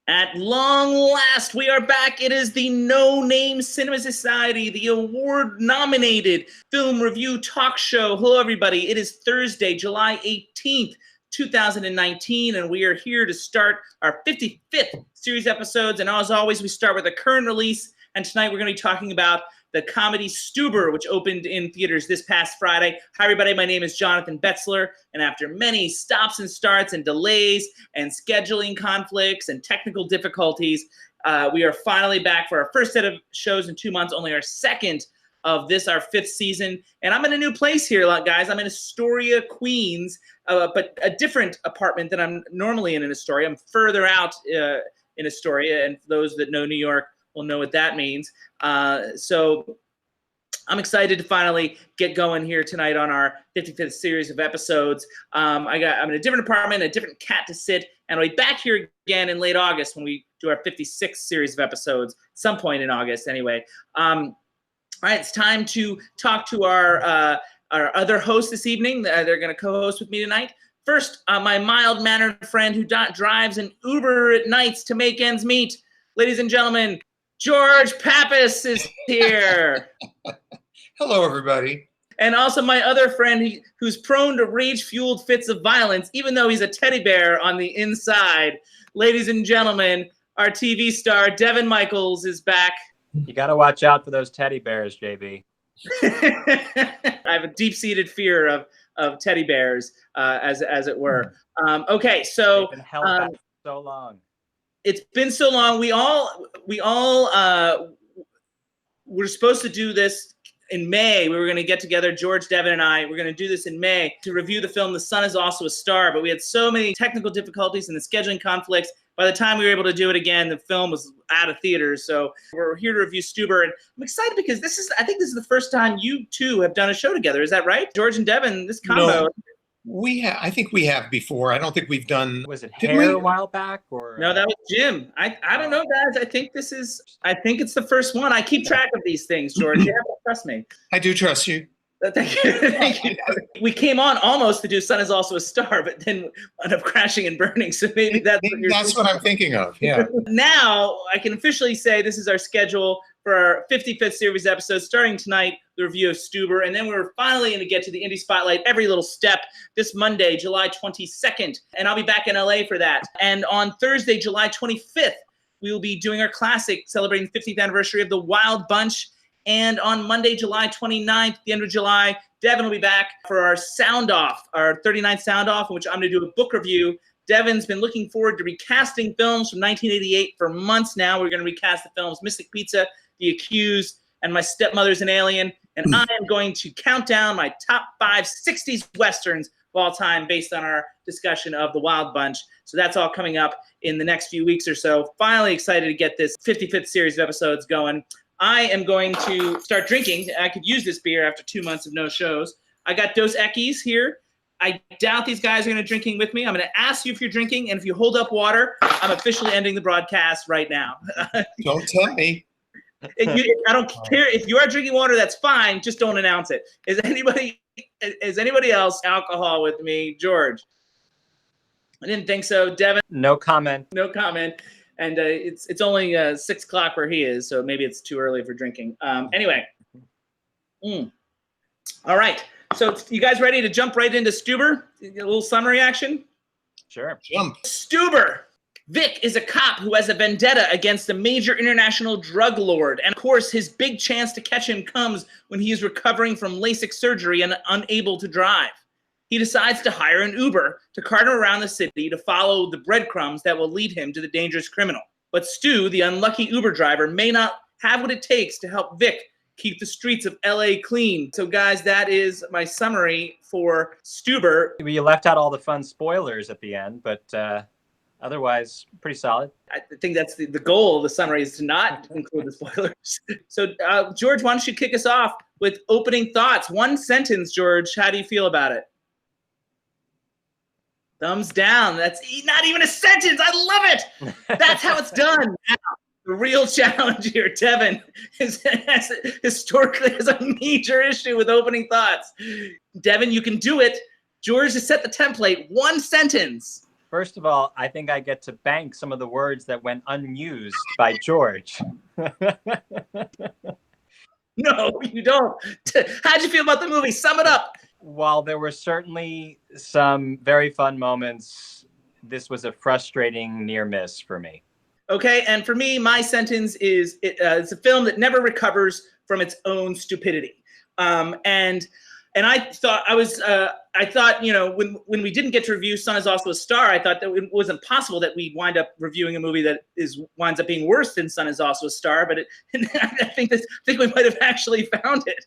At long last, we are back. It is the No Name Cinema Society, the award-nominated film review talk show. Hello, everybody. It is Thursday, July 18th, 2019, and we are here to start our 55th series episodes. And as always, we start with a current release. And tonight we're going to be talking about the comedy Stuber, which opened in theaters this past Friday. Hi, everybody. My name is Jonathan Betzler, and after many stops and starts and delays and scheduling conflicts and technical difficulties, we are finally back for our first set of shows in 2 months, only our second of this, our fifth season. And I'm in a new place here, guys. I'm in Astoria, Queens, but a different apartment than I'm normally in Astoria. I'm further out in Astoria, and for those that know New York, will know what that means. So I'm excited to finally get going here tonight on our 55th series of episodes. I'm in a different apartment, a different cat to sit, and I'll be back here again in late August when we do our 56th series of episodes, some point in August anyway. All right, it's time to talk to our other hosts this evening. They're going to co-host with me tonight. First, my mild-mannered friend who drives an Uber at nights to make ends meet. Ladies and gentlemen, George Pappas is here. Hello, everybody. And also my other friend who's prone to rage-fueled fits of violence, even though he's a teddy bear on the inside. Ladies and gentlemen, our TV star, Devin Michaels, is back. You got to watch out for those teddy bears, JB. I have a deep-seated fear of teddy bears, as it were. Okay, so they've been held back so long. It's been so long. We all were supposed to do this in May. We were going to get together, George, Devin, and I. We're going to do this in May to review the film The Sun Is Also a Star, but we had so many technical difficulties and the scheduling conflicts. By the time we were able to do it again, the film was out of theaters. So we're here to review Stuber, and I'm excited because I think this is the first time you two have done a show together. Is that right? George and Devin, this combo. No. I think we have before. I don't think we've done. Was it Hair a while back, or no? That was Jim. I don't know, guys. I think it's the first one. I keep track of these things, George. You have to trust me. I do trust you. Thank you. Thank you. We came on almost to do Sun Is Also a Star, but then wound up crashing and burning. So maybe that's what I'm thinking of. Yeah. Now I can officially say this is our schedule for our 55th series episode, starting tonight, the review of Stuber, and then we're finally going to get to the Indie Spotlight every little step this Monday, July 22nd, and I'll be back in LA for that. And on Thursday, July 25th, we will be doing our classic, celebrating the 50th anniversary of The Wild Bunch. And on Monday, July 29th, the end of July, Devin will be back for our Sound Off, our 39th Sound Off, in which I'm going to do a book review. Devin's been looking forward to recasting films from 1988 for months now. We're going to recast the films Mystic Pizza, The Accused, and My Stepmother's an Alien. And I am going to count down my top 5 60s Westerns of all time based on our discussion of The Wild Bunch. So that's all coming up in the next few weeks or so. Finally excited to get this 55th series of episodes going. I am going to start drinking. I could use this beer after 2 months of no shows. I got Dos Equis here. I doubt these guys are going to drinking with me. I'm going to ask you if you're drinking, and if you hold up water, I'm officially ending the broadcast right now. Don't tell me. I don't care if you are drinking water. That's fine. Just don't announce it. Is anybody else alcohol with me, George? I didn't think so. Devin? No comment. No comment. And it's only 6 o'clock where he is, so maybe it's too early for drinking. Anyway. All right. So you guys ready to jump right into Stuber? A little summary action? Sure. Jump. Stuber. Vic is a cop who has a vendetta against a major international drug lord. And of course, his big chance to catch him comes when he is recovering from LASIK surgery and unable to drive. He decides to hire an Uber to cart him around the city to follow the breadcrumbs that will lead him to the dangerous criminal. But Stu, the unlucky Uber driver, may not have what it takes to help Vic keep the streets of LA clean. So guys, that is my summary for Stuber. You left out all the fun spoilers at the end, but otherwise pretty solid. I think that's the goal of the summary, is to not include the spoilers. So George, why don't you kick us off with opening thoughts? One sentence, George. How do you feel about it? Thumbs down. That's not even a sentence. I love it. That's how it's done. Now, the real challenge here, Devin, historically has a major issue with opening thoughts. Devin, you can do it. George has set the template. One sentence. First of all, I think I get to bank some of the words that went unused by George. No, you don't. How'd you feel about the movie? Sum it up. While there were certainly some very fun moments, this was a frustrating near miss for me. Okay, and for me, my sentence is it's a film that never recovers from its own stupidity. And I thought, you know, when we didn't get to review Sun Is Also a Star, I thought that it wasn't possible that we wind up reviewing a movie that winds up being worse than Sun Is Also a Star. But I think we might have actually found it.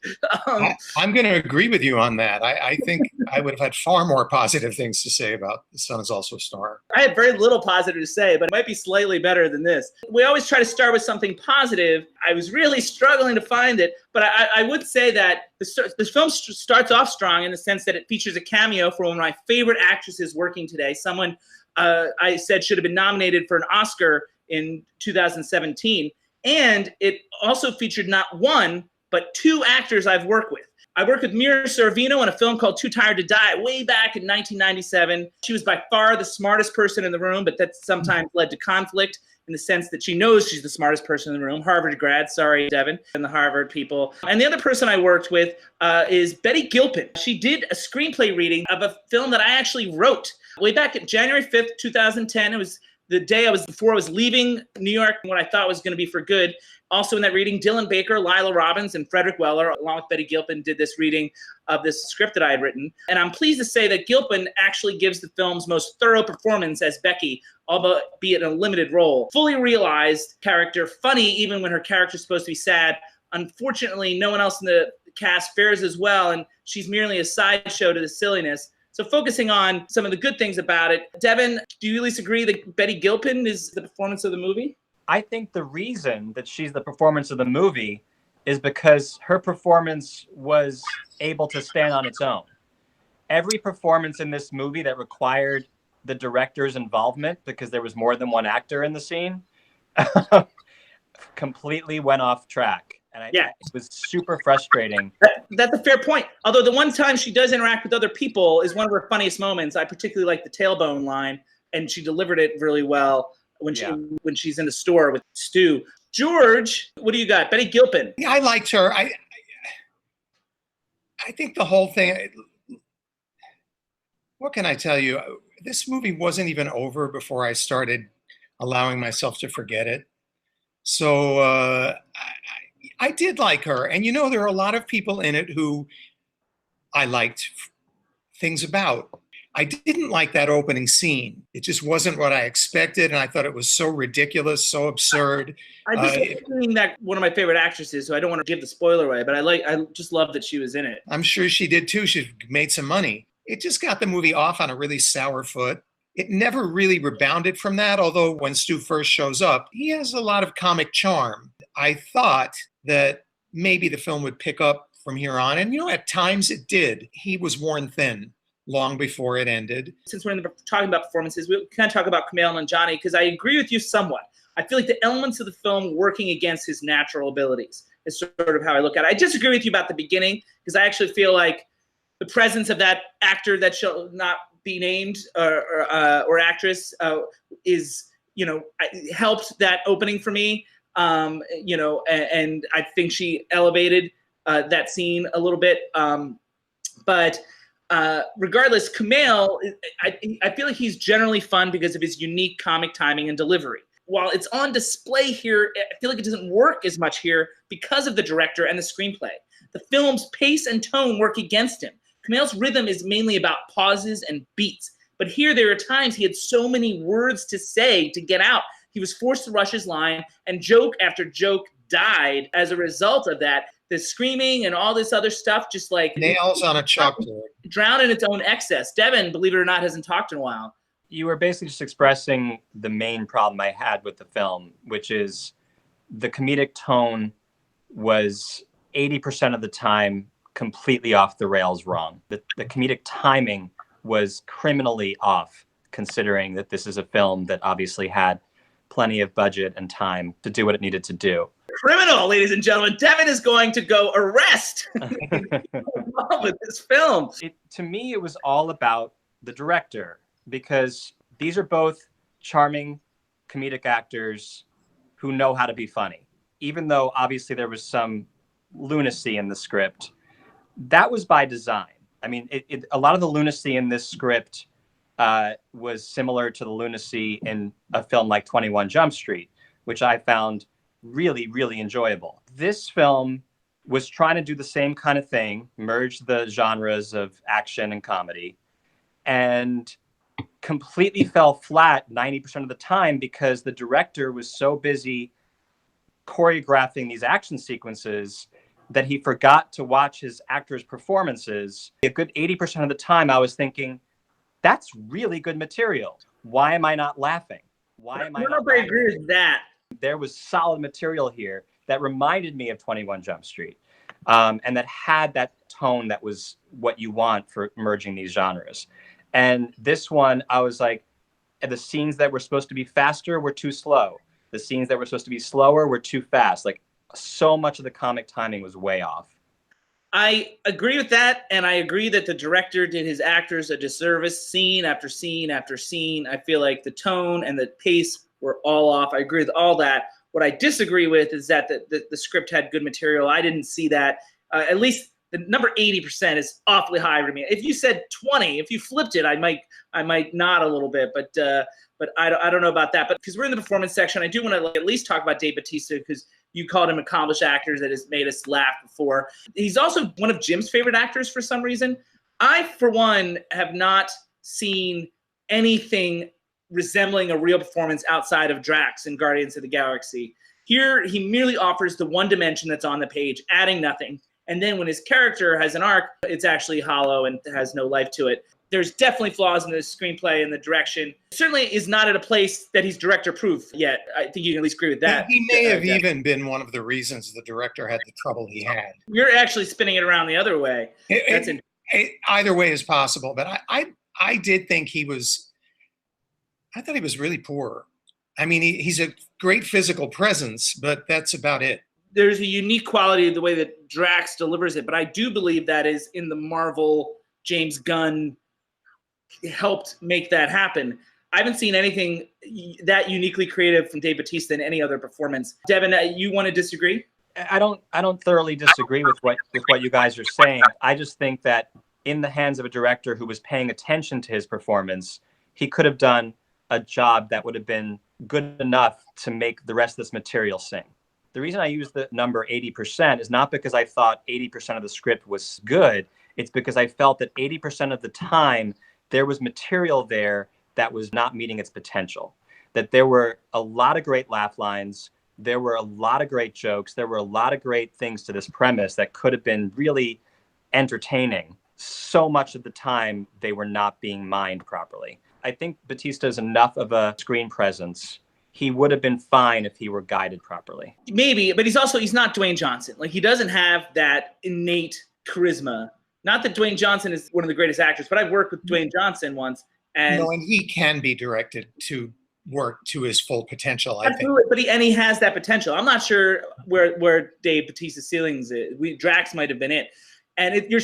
I'm going to agree with you on that. I think I would have had far more positive things to say about The Sun Is Also a Star. I had very little positive to say, but it might be slightly better than this. We always try to start with something positive. I was really struggling to find it, but I would say that the film starts off strong in the sense that it features a cameo for one of my favorite actresses working today, someone I said should have been nominated for an Oscar in 2017. And it also featured not one, but two actors I've worked with. I worked with Mira Sorvino in a film called Too Tired to Die way back in 1997. She was by far the smartest person in the room, but that sometimes led to conflict in the sense that she knows she's the smartest person in the room. Harvard grad, sorry, Devin, and the Harvard people. And the other person I worked with is Betty Gilpin. She did a screenplay reading of a film that I actually wrote way back at January 5th, 2010. It was the day before I was leaving New York, what I thought was going to be for good. Also in that reading, Dylan Baker, Lila Robbins, and Frederick Weller, along with Betty Gilpin, did this reading of this script that I had written. And I'm pleased to say that Gilpin actually gives the film's most thorough performance as Becky, albeit in a limited role. Fully realized character, funny even when her character's supposed to be sad. Unfortunately, no one else in the cast fares as well, and she's merely a sideshow to the silliness. So focusing on some of the good things about it, Devin, do you at least agree that Betty Gilpin is the performance of the movie? I think the reason that she's the performance of the movie is because her performance was able to stand on its own. Every performance in this movie that required the director's involvement, because there was more than one actor in the scene, completely went off track. And it was super frustrating. That's a fair point. Although the one time she does interact with other people is one of her funniest moments. I particularly like the tailbone line, and she delivered it really well when she's in the store with Stu. George, what do you got? Betty Gilpin. Yeah, I liked her. I think the whole thing, what can I tell you? This movie wasn't even over before I started allowing myself to forget it. So I did like her. And, you know, there are a lot of people in it who I liked things about. I didn't like that opening scene. It just wasn't what I expected, and I thought it was so ridiculous, so absurd. I just think that one of my favorite actresses, so I don't want to give the spoiler away, but I just love that she was in it. I'm sure she did too. She made some money. It just got the movie off on a really sour foot. It never really rebounded from that, although when Stu first shows up, he has a lot of comic charm. I thought that maybe the film would pick up from here on, and, you know, at times it did. He was worn thin long before it ended. Since we're talking about performances, we kind of talk about Kumail Nanjiani, because I agree with you somewhat. I feel like the elements of the film working against his natural abilities is sort of how I look at it. I disagree with you about the beginning, because I actually feel like the presence of that actor that shall not be named or actress is, you know, helped that opening for me. You know, and I think she elevated that scene a little bit. But regardless, Kumail, I feel like he's generally fun because of his unique comic timing and delivery. While it's on display here, I feel like it doesn't work as much here because of the director and the screenplay. The film's pace and tone work against him. Kumail's rhythm is mainly about pauses and beats. But here there are times he had so many words to say to get out. He was forced to rush his line, and joke after joke died as a result of that. The screaming and all this other stuff just like nails on a chalkboard, drowned in its own excess. Devin, believe it or not, hasn't talked in a while. You were basically just expressing the main problem I had with the film, which is the comedic tone was 80% of the time completely off the rails wrong. The comedic timing was criminally off, considering that this is a film that obviously had plenty of budget and time to do what it needed to do. Criminal, ladies and gentlemen. Devin is going to go arrest with this film. To me, it was all about the director, because these are both charming comedic actors who know how to be funny. Even though obviously there was some lunacy in the script, that was by design. I mean, a lot of the lunacy in this script was similar to the lunacy in a film like 21 Jump Street, which I found really, really enjoyable. This film was trying to do the same kind of thing, merge the genres of action and comedy, and completely fell flat 90% of the time because the director was so busy choreographing these action sequences that he forgot to watch his actors' performances. A good 80% of the time, I was thinking, that's really good material. Why am I not laughing? Why am I not laughing? I agree with that. There was solid material here that reminded me of 21 Jump Street, and that had that tone that was what you want for merging these genres. And this one, I was like, the scenes that were supposed to be faster were too slow. The scenes that were supposed to be slower were too fast. Like, so much of the comic timing was way off. I agree with that, and I agree that the director did his actors a disservice scene after scene after scene. I feel like the tone and the pace were all off. I agree with all that. What I disagree with is that the script had good material. I didn't see that. At least the number 80% is awfully high for me. If you said 20, if you flipped it, I might nod a little bit, but I don't know about that. But because we're in the performance section, I do want to at least talk about Dave Bautista, because you called him accomplished actor that has made us laugh before. He's also one of Jim's favorite actors for some reason. I, for one, have not seen anything resembling a real performance outside of Drax in Guardians of the Galaxy. Here, he merely offers the one dimension that's on the page, adding nothing. And then when his character has an arc, it's actually hollow and has no life to it. There's definitely flaws in the screenplay and the direction. Certainly is not at a place that he's director-proof yet. I think you can at least agree with that. He may have even been one of the reasons the director had the trouble he had. You're actually spinning it around the other way. Either way is possible, but I did think I thought he was really poor. I mean, he's a great physical presence, but that's about it. There's a unique quality of the way that Drax delivers it, but I do believe that is in the Marvel James Gunn helped make that happen. I haven't seen anything that uniquely creative from Dave Bautista in any other performance. Devin, you want to disagree? I don't thoroughly disagree with what you guys are saying. I just think that in the hands of a director who was paying attention to his performance, he could have done a job that would have been good enough to make the rest of this material sing. The reason I use the number 80% is not because I thought 80% of the script was good. It's because I felt that 80% of the time there was material there that was not meeting its potential. That there were a lot of great laugh lines. There were a lot of great jokes. There were a lot of great things to this premise that could have been really entertaining. So much of the time they were not being mined properly. I think Bautista is enough of a screen presence. He would have been fine if he were guided properly. Maybe, but he's not Dwayne Johnson. Like, he doesn't have that innate charisma. Not that Dwayne Johnson is one of the greatest actors, but I've worked with Dwayne Johnson once. And he can be directed to work to his full potential, I think. But he has that potential. I'm not sure where Dave Bautista's ceilings is. Drax might have been it. And your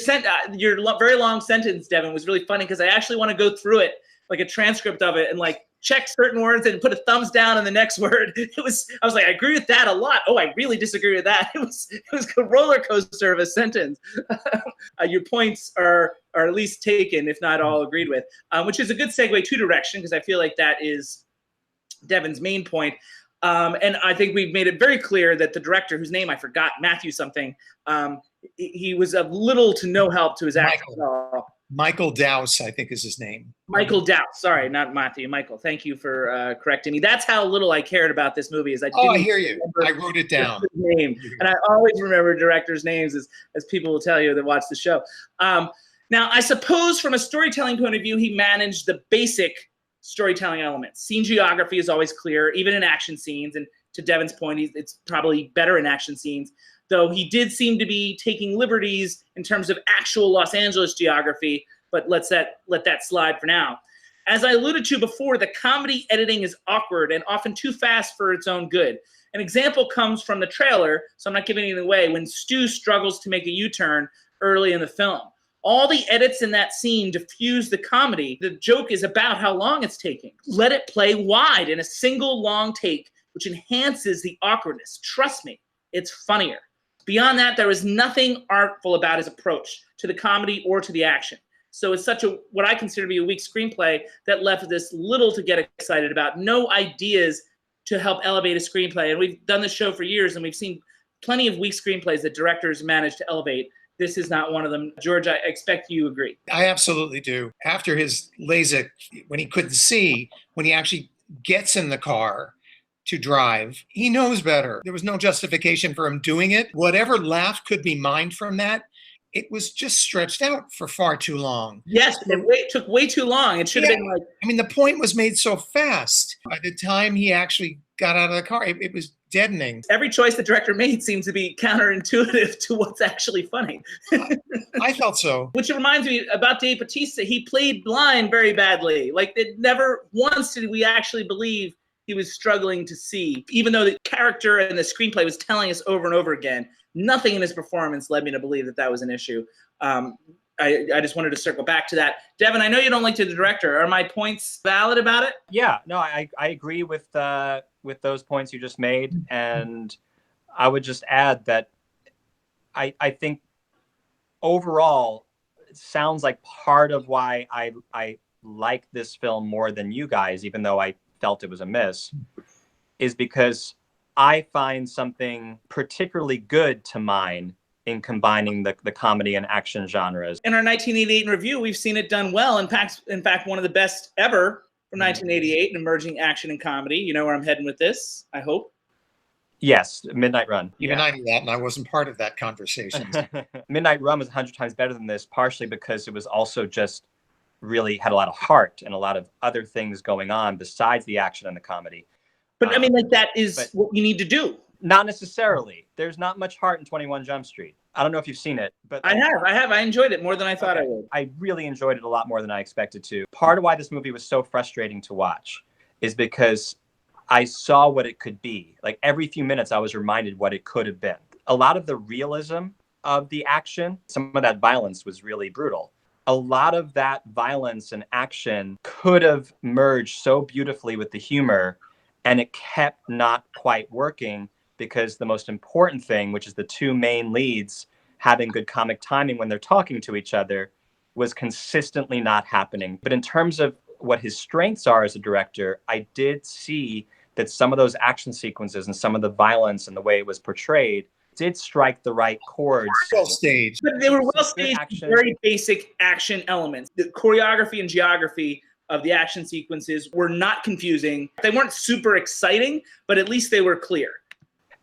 very long sentence, Devin, was really funny because I actually want to go through it, like a transcript of it, and like check certain words and put a thumbs down on the next word. I was like, I agree with that a lot. Oh, I really disagree with that. It was a roller coaster of a sentence. Your points are at least taken, if not all agreed with, which is a good segue to direction, because I feel like that is Devin's main point. And I think we've made it very clear that the director, whose name I forgot, Matthew something, he was of little to no help to his acting. Michael Dowse, I think is his name. Michael Dowse. Sorry, not Matthew. Michael. Thank you for correcting me. That's how little I cared about this movie. I hear you. I wrote it down. Name. And I always remember directors' names, as people will tell you that watch the show. Now, I suppose from a storytelling point of view, he managed the basic storytelling elements. Scene geography is always clear, even in action scenes. And to Devin's point, it's probably better in action scenes. Though he did seem to be taking liberties in terms of actual Los Angeles geography, but let that slide for now. As I alluded to before, the comedy editing is awkward and often too fast for its own good. An example comes from the trailer, so I'm not giving it away, when Stu struggles to make a U-turn early in the film. All the edits in that scene diffuse the comedy. The joke is about how long it's taking. Let it play wide in a single long take, which enhances the awkwardness. Trust me, it's funnier. Beyond that, there is nothing artful about his approach to the comedy or to the action. So it's such a, what I consider to be a weak screenplay that left this little to get excited about. No ideas to help elevate a screenplay. And we've done this show for years, and we've seen plenty of weak screenplays that directors manage to elevate. This is not one of them. George, I expect you agree. I absolutely do. After his LASIK, when he couldn't see, when he actually gets in the car to drive, he knows better. There was no justification for him doing it. Whatever laugh could be mined from that, it was just stretched out for far too long. Yes, it took way too long. It should have been like... I mean, the point was made so fast. By the time he actually got out of the car, it was deadening. Every choice the director made seems to be counterintuitive to what's actually funny. I felt so. Which reminds me about Dave Bautista. He played blind very badly. Like, it never once did we actually believe he was struggling to see, even though the character and the screenplay was telling us over and over again. Nothing in his performance led me to believe that that was an issue. I just wanted to circle back to that. Devin, I know you don't like the director. Are my points valid about it? Yeah, no, I agree with those points you just made. And I would just add that I think overall, it sounds like part of why I like this film more than you guys, even though I felt it was a miss, is because I find something particularly good to mine in combining the comedy and action genres. In our 1988 review, we've seen it done well. In fact, one of the best ever from 1988 in emerging action and comedy. You know where I'm heading with this, I hope. Yes, Midnight Run. Even I knew that, and I wasn't part of that conversation. Midnight Run was 100 times better than this, partially because it was also just really had a lot of heart and a lot of other things going on besides the action and the comedy. But I mean, like, that is what you need to do. Not necessarily. There's not much heart in 21 Jump Street. I don't know if you've seen it, but I have. I enjoyed it more than I thought I would. I really enjoyed it a lot more than I expected to. Part of why this movie was so frustrating to watch is because I saw what it could be. Like, every few minutes, I was reminded what it could have been. A lot of the realism of the action, some of that violence was really brutal. A lot of that violence and action could have merged so beautifully with the humor, and it kept not quite working because the most important thing, which is the two main leads having good comic timing when they're talking to each other, was consistently not happening. But in terms of what his strengths are as a director, I did see that some of those action sequences and some of the violence and the way it was portrayed did strike the right chords. Well staged. But they were well staged, very basic action elements. The choreography and geography of the action sequences were not confusing. They weren't super exciting, but at least they were clear.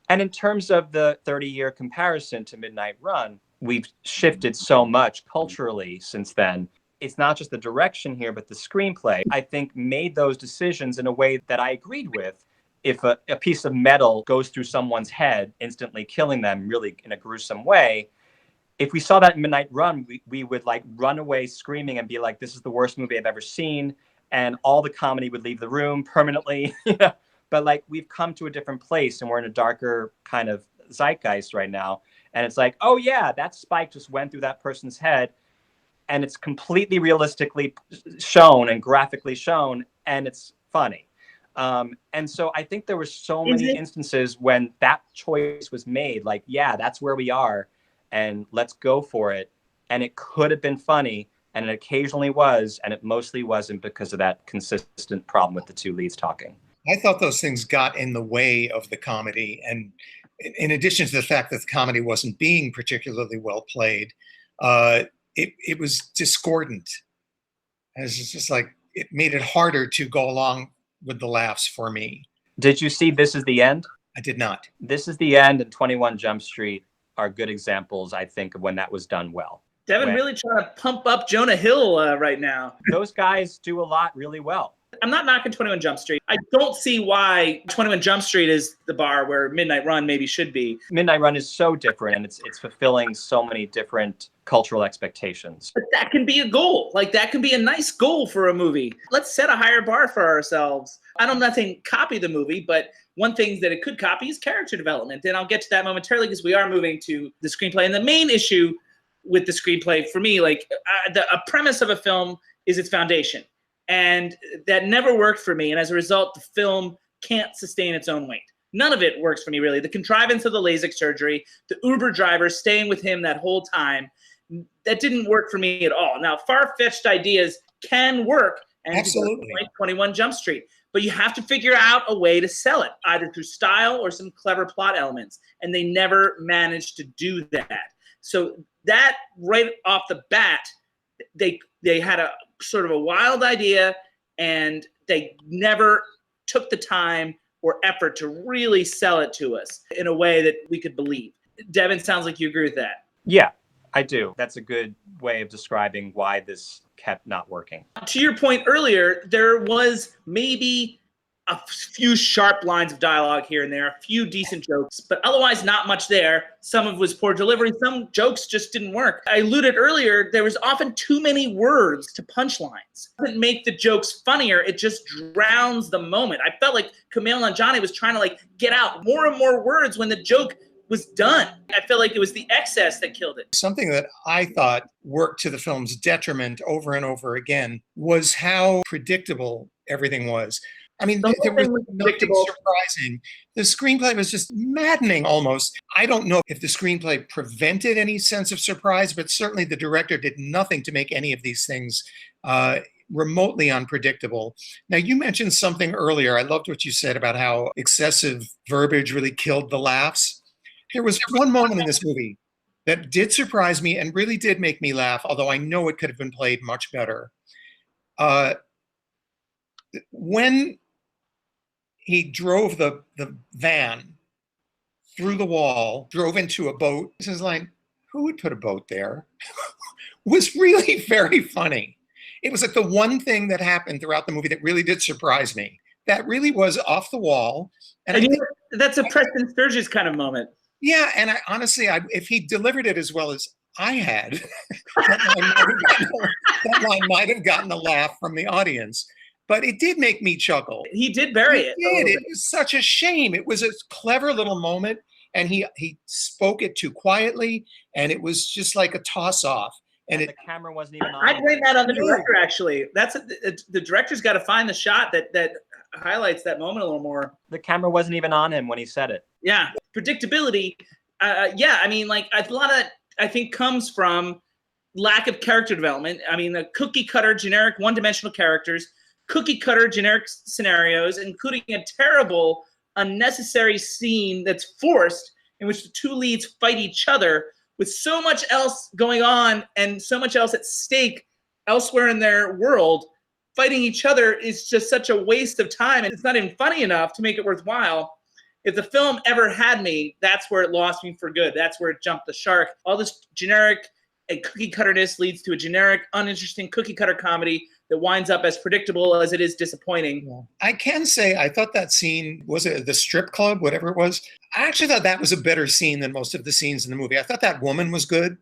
And in terms of the 30-year comparison to Midnight Run, we've shifted so much culturally since then. It's not just the direction here, but the screenplay, I think, made those decisions in a way that I agreed with. If a piece of metal goes through someone's head, instantly killing them really in a gruesome way, if we saw that in Midnight Run, we would like run away screaming and be like, this is the worst movie I've ever seen. And all the comedy would leave the room permanently. But like, we've come to a different place and we're in a darker kind of zeitgeist right now. And it's like, oh yeah, that spike just went through that person's head. And it's completely realistically shown and graphically shown. And it's funny. And so I think there were so many instances when that choice was made, like, yeah, that's where we are. And let's go for it. And it could have been funny. And it occasionally was. And it mostly wasn't because of that consistent problem with the two leads talking. I thought those things got in the way of the comedy. And in addition to the fact that the comedy wasn't being particularly well played, it was discordant. And it's just like, it made it harder to go along with the laughs for me. Did you see This Is the End? I did not. This Is the End and 21 Jump Street are good examples, I think, of when that was done well. Devin really trying to pump up Jonah Hill right now. Those guys do a lot really well. I'm not knocking 21 Jump Street. I don't see why 21 Jump Street is the bar where Midnight Run maybe should be. Midnight Run is so different, and it's fulfilling so many different cultural expectations. But that can be a goal. Like, that can be a nice goal for a movie. Let's set a higher bar for ourselves. I don't nothing copy the movie, but one thing that it could copy is character development. And I'll get to that momentarily because we are moving to the screenplay. And the main issue with the screenplay for me. Like a premise of a film is its foundation, and that never worked for me. And as a result, the film can't sustain its own weight. None of it works for me, really. The contrivance of the LASIK surgery, the Uber driver staying with him that whole time, that didn't work for me at all. Now, far-fetched ideas can work, and Absolutely. like 21 Jump Street, but you have to figure out a way to sell it, either through style or some clever plot elements, and they never managed to do that. So that right off the bat, they had a sort of a wild idea, and they never took the time or effort to really sell it to us in a way that we could believe. Devin, sounds like you agree with that. Yeah, I do. That's a good way of describing why this kept not working. To your point earlier, there was maybe a few sharp lines of dialogue here and there, a few decent jokes, but otherwise not much there. Some of it was poor delivery. Some jokes just didn't work. I alluded earlier, there was often too many words to punchlines. It doesn't make the jokes funnier. It just drowns the moment. I felt like Kumail Nanjiani was trying to like get out more and more words when the joke was done. I felt like it was the excess that killed it. Something that I thought worked to the film's detriment over and over again was how predictable everything was. I mean, there was nothing surprising. The screenplay was just maddening almost. I don't know if the screenplay prevented any sense of surprise, but certainly the director did nothing to make any of these things remotely unpredictable. Now, you mentioned something earlier. I loved what you said about how excessive verbiage really killed the laughs. There was one moment in this movie that did surprise me and really did make me laugh, although I know it could have been played much better. When he drove the van through the wall, drove into a boat, this is like, who would put a boat there? Was really very funny. It was like the one thing that happened throughout the movie that really did surprise me. That really was off the wall. And I think that's a Preston Sturges kind of moment. Yeah, and I honestly, if he delivered it as well as I had, that line might have gotten a laugh from the audience. But it did make me chuckle. He did bury it. It was such a shame. It was a clever little moment, and he spoke it too quietly, and it was just like a toss-off. And the camera wasn't even on. I blame that on the director, actually. The director's got to find the shot that highlights that moment a little more. The camera wasn't even on him when he said it. Yeah, predictability. Yeah, I mean, like a lot of I think comes from lack of character development. I mean, the cookie cutter, generic, one-dimensional characters, cookie cutter, generic scenarios, including a terrible, unnecessary scene that's forced in which the two leads fight each other with so much else going on and so much else at stake elsewhere in their world. Fighting each other is just such a waste of time, and it's not even funny enough to make it worthwhile. If the film ever had me, that's where it lost me for good. That's where it jumped the shark. All this generic and cookie cutterness leads to a generic, uninteresting cookie cutter comedy that winds up as predictable as it is disappointing. I can say I thought that scene, was it the strip club, whatever it was? I actually thought that was a better scene than most of the scenes in the movie. I thought that woman was good.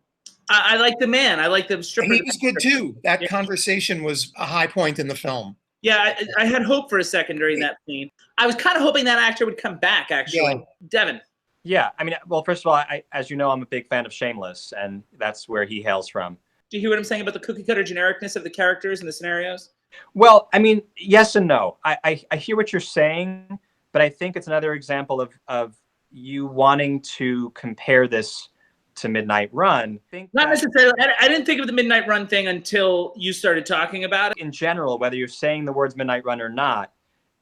I like the man. I like the stripper. And he was good too. That conversation was a high point in the film. Yeah, I had hope for a second during that scene. I was kind of hoping that actor would come back, actually. Yeah. Devin. Yeah, I mean, well, first of all, as you know, I'm a big fan of Shameless, and that's where he hails from. Do you hear what I'm saying about the cookie cutter genericness of the characters and the scenarios? Well, I mean, yes and no. I hear what you're saying, but I think it's another example of you wanting to compare this to Midnight Run. Not necessarily. I didn't think of the Midnight Run thing until you started talking about it. In general, whether you're saying the words Midnight Run or not,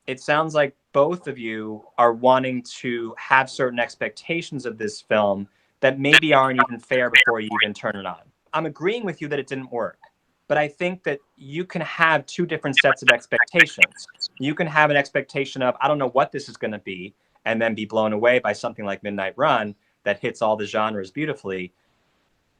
it sounds like both of you are wanting to have certain expectations of this film that maybe aren't even fair before you even turn it on. I'm agreeing with you that it didn't work, but I think that you can have two different sets of expectations. You can have an expectation of, I don't know what this is going to be, and then be blown away by something like Midnight Run that hits all the genres beautifully.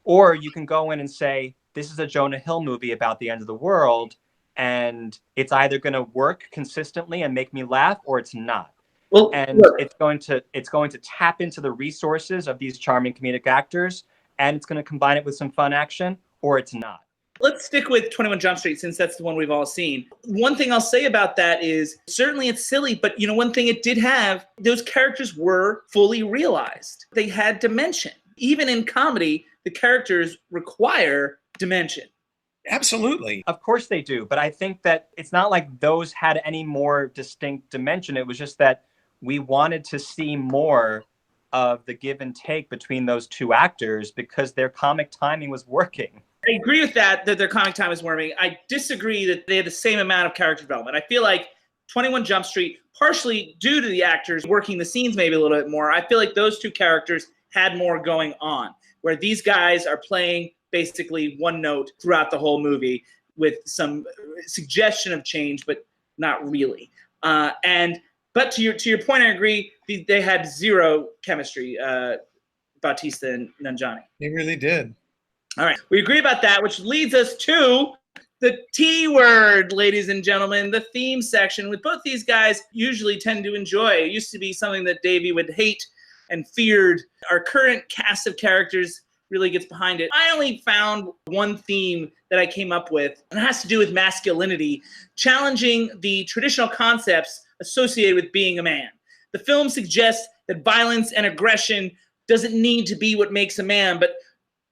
Or you can go in and say, this is a Jonah Hill movie about the end of the world, and it's either going to work consistently and make me laugh, or it's not. Well, and look, it's going to tap into the resources of these charming comedic actors, and it's going to combine it with some fun action, or it's not. Let's stick with 21 Jump Street, since that's the one we've all seen. One thing I'll say about that is, certainly it's silly, but one thing it did have, those characters were fully realized. They had dimension. Even in comedy, the characters require dimension. Absolutely. Of course they do, but I think that it's not like those had any more distinct dimension. It was just that we wanted to see more of the give and take between those two actors because their comic timing was working. I agree with that their comic time is working. I disagree that they had the same amount of character development. I feel like 21 Jump Street, partially due to the actors working the scenes maybe a little bit more, I feel like those two characters had more going on, where these guys are playing basically one note throughout the whole movie with some suggestion of change, but not really. But to your point, I agree. They had zero chemistry, Bautista and Nanjiani. They really did. All right, we agree about that, which leads us to the T word, ladies and gentlemen, the theme section, with both these guys usually tend to enjoy. It used to be something that Davey would hate and feared. Our current cast of characters really gets behind it. I only found one theme that I came up with, and it has to do with masculinity, challenging the traditional concepts associated with being a man. The film suggests that violence and aggression doesn't need to be what makes a man, but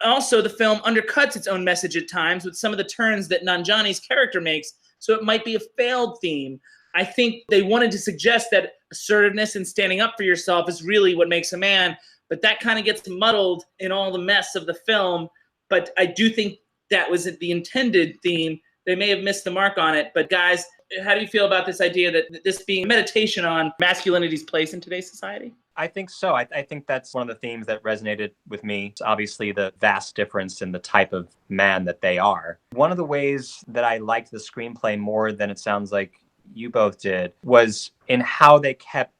also the film undercuts its own message at times with some of the turns that Nanjiani's character makes, so it might be a failed theme. I think they wanted to suggest that assertiveness and standing up for yourself is really what makes a man, but that kind of gets muddled in all the mess of the film. But I do think that was the intended theme. They may have missed the mark on it, but guys, how do you feel about this idea that this being meditation on masculinity's place in today's society? I think so. I think that's one of the themes that resonated with me. It's obviously the vast difference in the type of man that they are. One of the ways that I liked the screenplay more than it sounds like you both did was in how they kept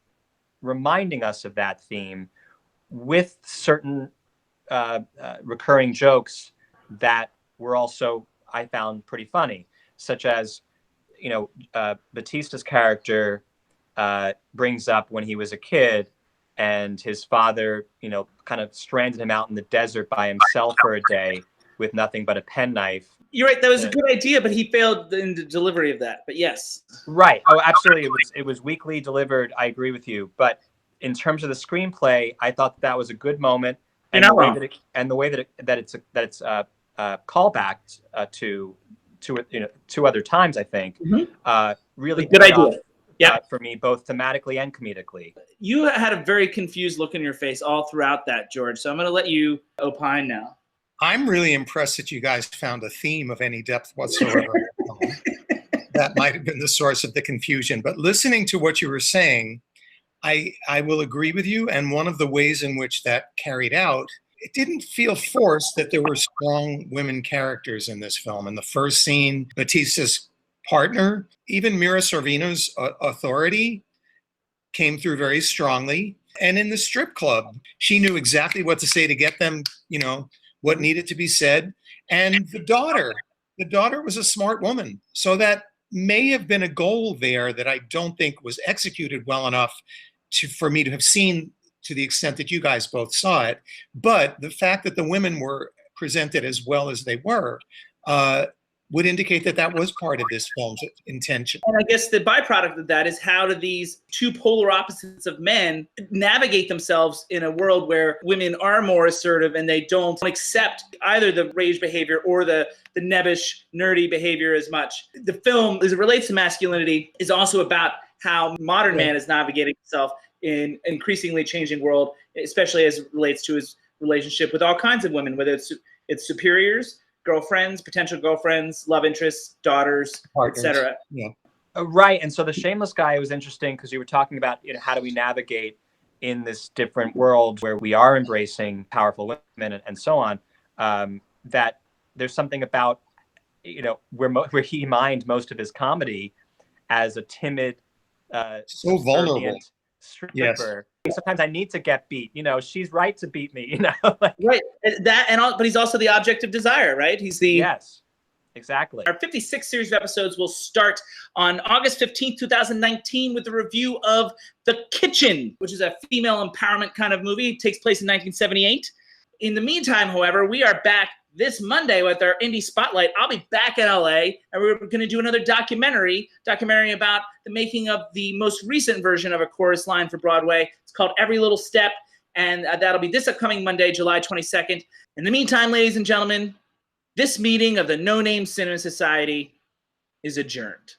reminding us of that theme with certain recurring jokes that were also, I found, pretty funny, such as, Batista's character brings up when he was a kid and his father, kind of stranded him out in the desert by himself for a day with nothing but a penknife. You're right. That was a good idea, but he failed in the delivery of that. But yes. Right. Oh, absolutely. It was weakly delivered. I agree with you. But in terms of the screenplay, I thought that was a good moment. And the way that it's a callback to two other times, I think, really good idea. Yeah, for me, both thematically and comedically. You had a very confused look in your face all throughout that, George. So I'm going to let you opine now. I'm really impressed that you guys found a theme of any depth whatsoever. That might have been the source of the confusion. But listening to what you were saying, I will agree with you. And one of the ways in which that carried out, it didn't feel forced that there were strong women characters in this film. In the first scene, Batista's partner, even Mira Sorvino's authority came through very strongly. And in the strip club, she knew exactly what to say to get them, what needed to be said. And the daughter was a smart woman. So that may have been a goal there that I don't think was executed well enough for me to have seen to the extent that you guys both saw it. But the fact that the women were presented as well as they were would indicate that that was part of this film's intention. And I guess the byproduct of that is how do these two polar opposites of men navigate themselves in a world where women are more assertive and they don't accept either the rage behavior or the nebbish, nerdy behavior as much. The film, as it relates to masculinity, is also about how modern man is navigating himself in an increasingly changing world, especially as it relates to his relationship with all kinds of women, whether it's superiors, girlfriends, potential girlfriends, love interests, daughters, etc. Yeah. Right. And so the shameless guy was interesting because you were talking about how do we navigate in this different world where we are embracing powerful women and so on. That there's something about where he mined most of his comedy as a timid, so vulnerable stripper. Yes. Sometimes I need to get beat. She's right to beat me. Right. But he's also the object of desire, right? He's the yes, exactly. Our 56th series of episodes will start on August 15th, 2019, with a review of The Kitchen, which is a female empowerment kind of movie. It takes place in 1978. In the meantime, however, we are back this Monday with our Indie Spotlight. I'll be back in LA, and we're going to do another documentary about the making of the most recent version of A Chorus Line for Broadway. It's called Every Little Step. And that'll be this upcoming Monday, July 22nd. In the meantime, ladies and gentlemen, this meeting of the No Name Cinema Society is adjourned.